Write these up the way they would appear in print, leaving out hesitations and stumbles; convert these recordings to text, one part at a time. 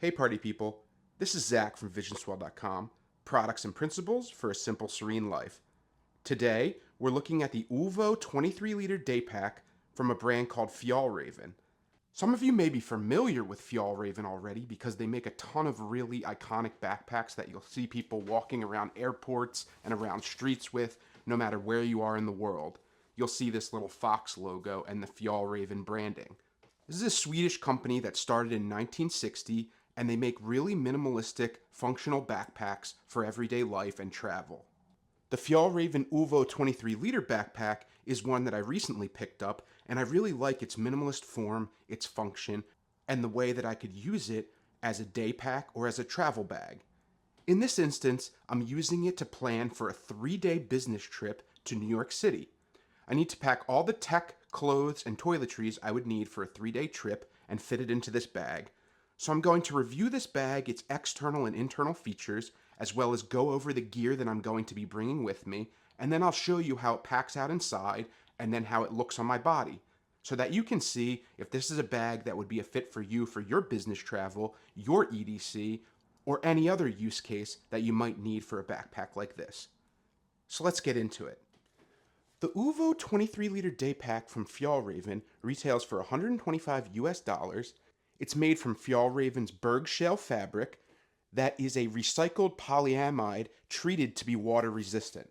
Hey party people, this is Zach from Visionswell.com, products and principles for a simple, serene life. Today, we're looking at the Ulvö 23-liter day pack from a brand called Fjällräven. Some of you may be familiar with Fjällräven already because they make a ton of really iconic backpacks that you'll see people walking around airports and around streets with, no matter where you are in the world. You'll see this little fox logo and the Fjällräven branding. This is a Swedish company that started in 1960, and they make really minimalistic, functional backpacks for everyday life and travel. The Fjällräven Ulvö 23-liter backpack is one that I recently picked up, and I really like its minimalist form, its function, and the way that I could use it as a day pack or as a travel bag. In this instance, I'm using it to plan for a 3-day business trip to New York City. I need to pack all the tech, clothes, and toiletries I would need for a 3-day trip and fit it into this bag. So I'm going to review this bag, its external and internal features, as well as go over the gear that I'm going to be bringing with me, and then I'll show you how it packs out inside and then how it looks on my body, so that you can see if this is a bag that would be a fit for you for your business travel, your EDC, or any other use case that you might need for a backpack like this. So let's get into it. The Ulvö 23-liter day pack from Fjällräven retails for $125 US. It's made from Fjällräven's berg shell fabric that is a recycled polyamide treated to be water resistant.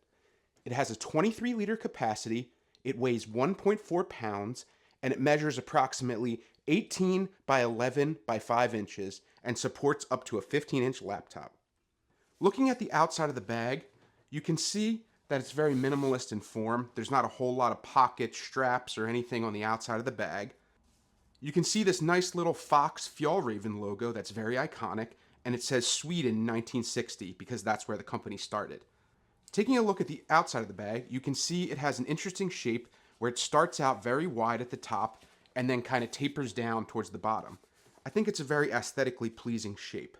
It has a 23-liter capacity, it weighs 1.4 pounds, and it measures approximately 18 by 11 by 5 inches and supports up to a 15-inch laptop. Looking at the outside of the bag, you can see that it's very minimalist in form. There's not a whole lot of pockets, straps, or anything on the outside of the bag. You can see this nice little fox Fjällräven logo that's very iconic, and it says Sweden 1960 because that's where the company started. Taking a look at the outside of the bag, you can see it has an interesting shape where it starts out very wide at the top and then kind of tapers down towards the bottom. I think it's a very aesthetically pleasing shape.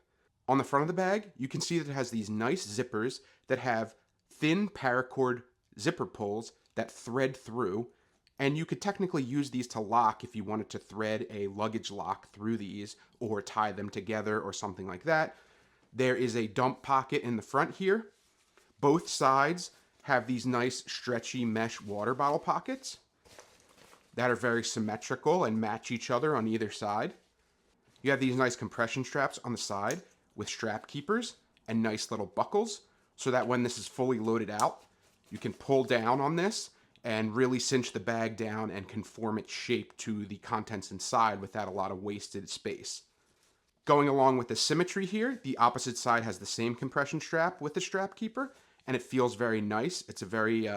On the front of the bag, you can see that it has these nice zippers that have thin paracord zipper pulls that thread through, and you could technically use these to lock if you wanted to thread a luggage lock through these or tie them together or something like that. There is a dump pocket in the front here. Both sides have these nice stretchy mesh water bottle pockets that are very symmetrical and match each other on either side. You have these nice compression straps on the side with strap keepers and nice little buckles, so that when this is fully loaded out, you can pull down on this and really cinch the bag down and conform its shape to the contents inside without a lot of wasted space. Going along with the symmetry here, the opposite side has the same compression strap with the strap keeper, and it feels very nice. It's a very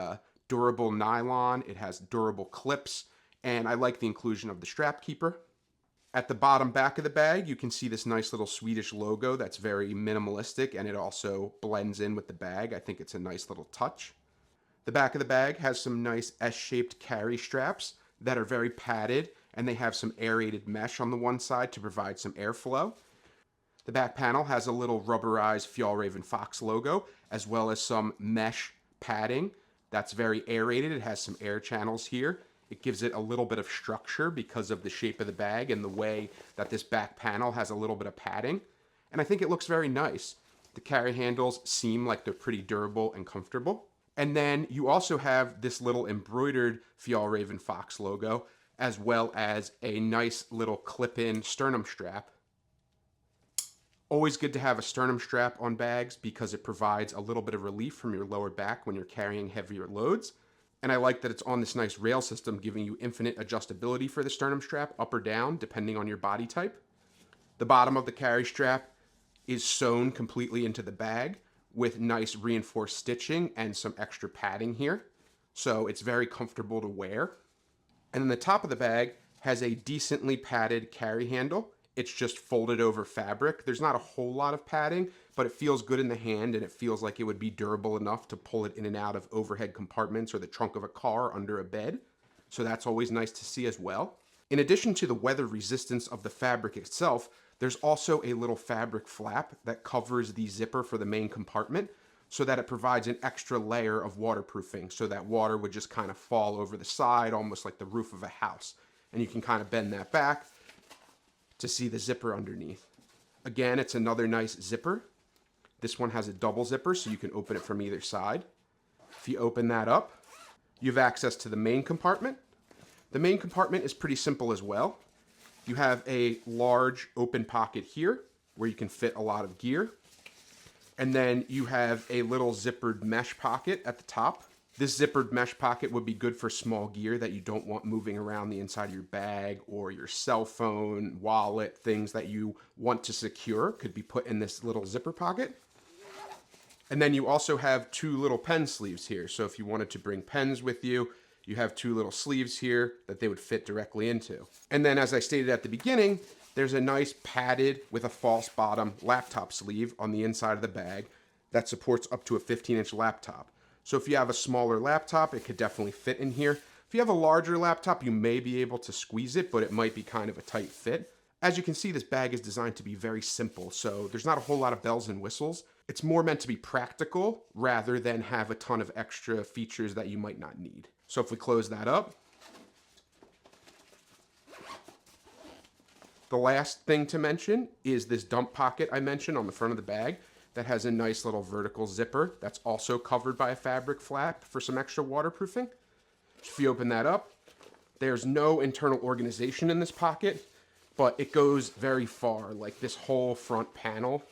durable nylon. It has durable clips, and I like the inclusion of the strap keeper. At the bottom back of the bag, you can see this nice little Swedish logo that's very minimalistic, and it also blends in with the bag. I think it's a nice little touch. The back of the bag has some nice S-shaped carry straps that are very padded, and they have some aerated mesh on the one side to provide some airflow. The back panel has a little rubberized Fjällräven Fox logo, as well as some mesh padding that's very aerated. It has some air channels here. It gives it a little bit of structure because of the shape of the bag and the way that this back panel has a little bit of padding. And I think it looks very nice. The carry handles seem like they're pretty durable and comfortable. And then you also have this little embroidered Fjällräven Fox logo, as well as a nice little clip-in sternum strap. Always good to have a sternum strap on bags because it provides a little bit of relief from your lower back when you're carrying heavier loads. And I like that it's on this nice rail system, giving you infinite adjustability for the sternum strap, up or down, depending on your body type. The bottom of the carry strap is sewn completely into the bag with nice reinforced stitching and some extra padding here. So it's very comfortable to wear. And then the top of the bag has a decently padded carry handle. It's just folded over fabric. There's not a whole lot of padding, but it feels good in the hand, and it feels like it would be durable enough to pull it in and out of overhead compartments or the trunk of a car under a bed. So that's always nice to see as well. In addition to the weather resistance of the fabric itself, there's also a little fabric flap that covers the zipper for the main compartment so that it provides an extra layer of waterproofing so that water would just kind of fall over the side, almost like the roof of a house. And you can kind of bend that back to see the zipper underneath. Again, it's another nice zipper. This one has a double zipper, so you can open it from either side. If you open that up, you have access to the main compartment. The main compartment is pretty simple as well. You have a large open pocket here where you can fit a lot of gear. And then you have a little zippered mesh pocket at the top. This zippered mesh pocket would be good for small gear that you don't want moving around the inside of your bag, or your cell phone, wallet, things that you want to secure could be put in this little zipper pocket. And then you also have two little pen sleeves here. So if you wanted to bring pens with you, you have two little sleeves here that they would fit directly into. And then, as I stated at the beginning, there's a nice padded with a false bottom laptop sleeve on the inside of the bag that supports up to a 15-inch laptop. So if you have a smaller laptop, it could definitely fit in here. If you have a larger laptop, you may be able to squeeze it, but it might be kind of a tight fit. As you can see, this bag is designed to be very simple, so there's not a whole lot of bells and whistles. It's more meant to be practical rather than have a ton of extra features that you might not need. So if we close that up, the last thing to mention is this dump pocket I mentioned on the front of the bag that has a nice little vertical zipper that's also covered by a fabric flap for some extra waterproofing. If you open that up, there's no internal organization in this pocket, but it goes very far, like this whole front panel.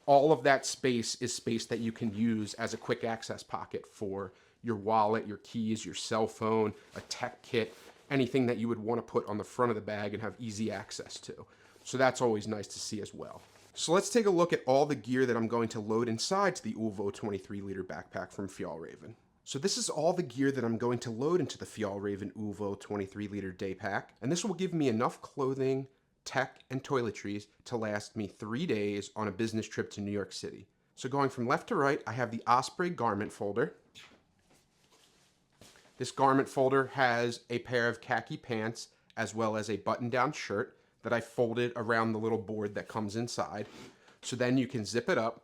All of that space is space that you can use as a quick access pocket for your wallet, your keys, your cell phone, a tech kit, anything that you would want to put on the front of the bag and have easy access to. So that's always nice to see as well. So let's take a look at all the gear that I'm going to load inside the Ulvö 23-liter backpack from Fjällräven. So this is all the gear that I'm going to load into the Fjällräven Ulvö 23-liter day pack, and this will give me enough clothing, tech, and toiletries to last me 3 days on a business trip to New York City. So going from left to right, I have the Osprey garment folder. This garment folder has a pair of khaki pants as well as a button-down shirt that I folded around the little board that comes inside. So then you can zip it up.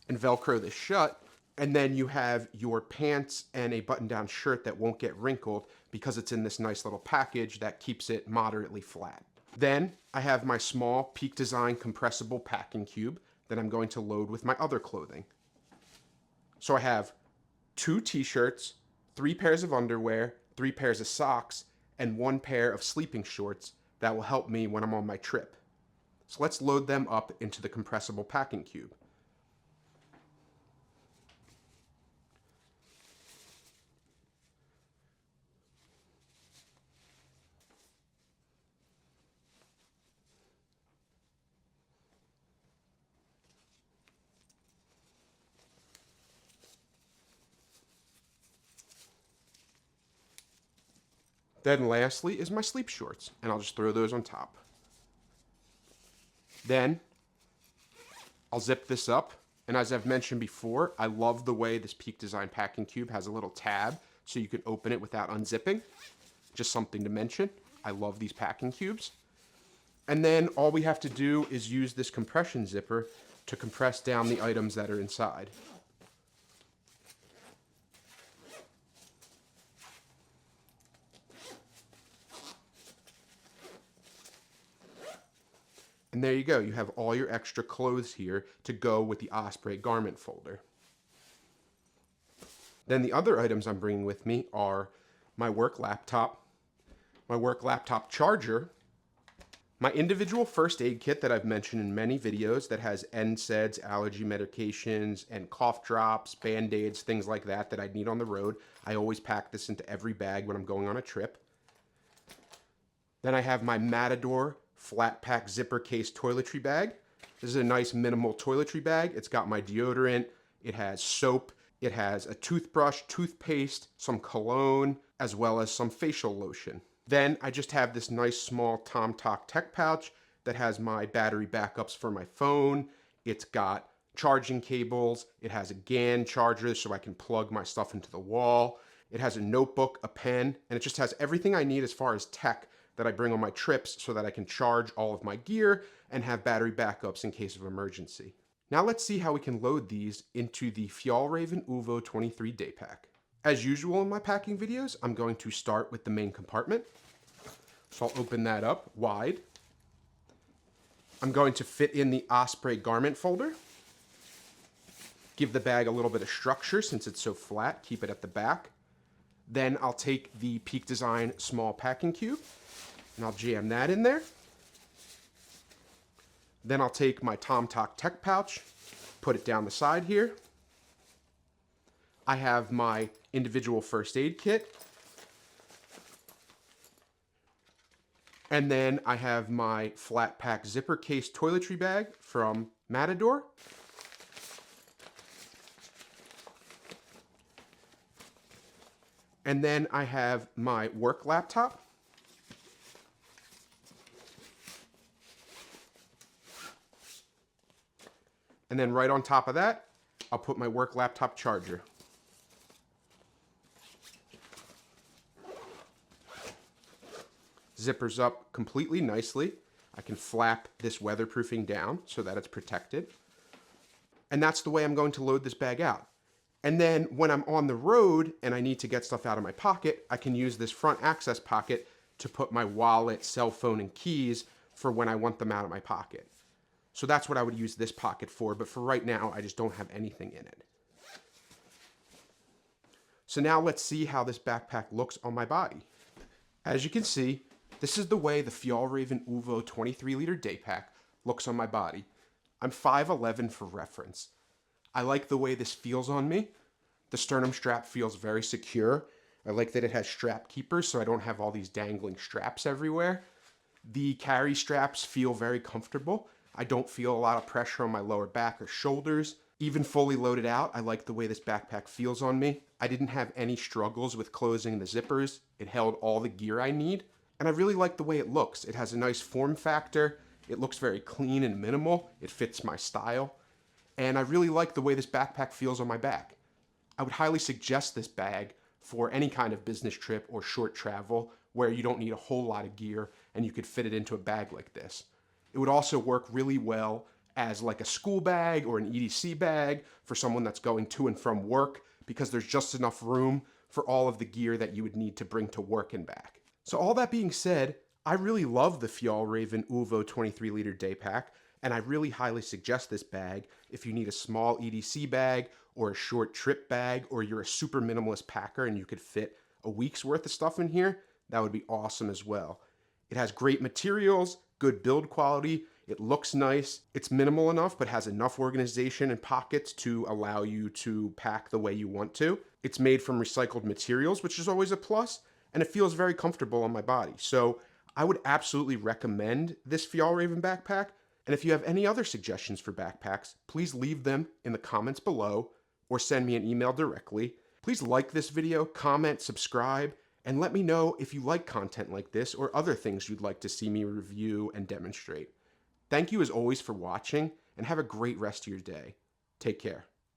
And Velcro this shut. And then you have your pants and a button-down shirt that won't get wrinkled because it's in this nice little package that keeps it moderately flat. Then I have my small Peak Design compressible packing cube that I'm going to load with my other clothing. So I have 2 t-shirts, 3 pairs of underwear, 3 pairs of socks, and 1 pair of sleeping shorts that will help me when I'm on my trip. So let's load them up into the compressible packing cube. Then lastly is my sleep shorts, and I'll just throw those on top. Then I'll zip this up, and as I've mentioned before, I love the way this Peak Design packing cube has a little tab so you can open it without unzipping. Just something to mention. I love these packing cubes. And then all we have to do is use this compression zipper to compress down the items that are inside. And there you go, you have all your extra clothes here to go with the Osprey garment folder. Then the other items I'm bringing with me are my work laptop charger, my individual first aid kit that I've mentioned in many videos that has NSAIDs, allergy medications, and cough drops, Band-Aids, things like that that I'd need on the road. I always pack this into every bag when I'm going on a trip. Then I have my Matador flat pack zipper case toiletry bag. This is a nice minimal toiletry bag. It's got my deodorant, it has soap, it has a toothbrush, toothpaste, some cologne, as well as some facial lotion. Then I just have this nice small TomTalk tech pouch that has my battery backups for my phone. It's got charging cables, it has a GAN charger so I can plug my stuff into the wall. It has a notebook, a pen, and it just has everything I need as far as tech that I bring on my trips so that I can charge all of my gear and have battery backups in case of emergency. Now let's see how we can load these into the Fjällräven Ulvö 23 day pack. As usual in my packing videos, I'm going to start with the main compartment. So I'll open that up wide. I'm going to fit in the Osprey garment folder. Give the bag a little bit of structure since it's so flat, keep it at the back. Then I'll take the Peak Design small packing cube and I'll jam that in there. Then I'll take my TomTok tech pouch, put it down the side here. I have my individual first aid kit. And then I have my flat pack zipper case toiletry bag from Matador. And then I have my work laptop. And then right on top of that, I'll put my work laptop charger. Zippers up completely nicely. I can flap this weatherproofing down so that it's protected. And that's the way I'm going to load this bag out. And then when I'm on the road and I need to get stuff out of my pocket, I can use this front access pocket to put my wallet, cell phone, and keys for when I want them out of my pocket. So that's what I would use this pocket for, but for right now, I just don't have anything in it. So now let's see how this backpack looks on my body. As you can see, this is the way the Fjällräven Ulvö 23 liter day pack looks on my body. I'm 5'11" for reference. I like the way this feels on me. The sternum strap feels very secure. I like that it has strap keepers so I don't have all these dangling straps everywhere. The carry straps feel very comfortable. I don't feel a lot of pressure on my lower back or shoulders. Even fully loaded out, I like the way this backpack feels on me. I didn't have any struggles with closing the zippers. It held all the gear I need. And I really like the way it looks. It has a nice form factor. It looks very clean and minimal. It fits my style. And I really like the way this backpack feels on my back. I would highly suggest this bag for any kind of business trip or short travel where you don't need a whole lot of gear and you could fit it into a bag like this. It would also work really well as like a school bag or an EDC bag for someone that's going to and from work because there's just enough room for all of the gear that you would need to bring to work and back. So all that being said, I really love the Fjällräven Ulvö 23 liter day pack, and I really highly suggest this bag if you need a small EDC bag or a short trip bag, or you're a super minimalist packer and you could fit a week's worth of stuff in here. That would be awesome as well. It has great materials, good build quality, it looks nice, it's minimal enough but has enough organization and pockets to allow you to pack the way you want to. It's made from recycled materials, which is always a plus, and it feels very comfortable on my body. So I would absolutely recommend this Fjällräven backpack, and if you have any other suggestions for backpacks, please leave them in the comments below or send me an email directly. Please like this video, comment, subscribe, and let me know if you like content like this or other things you'd like to see me review and demonstrate. Thank you as always for watching, and have a great rest of your day. Take care.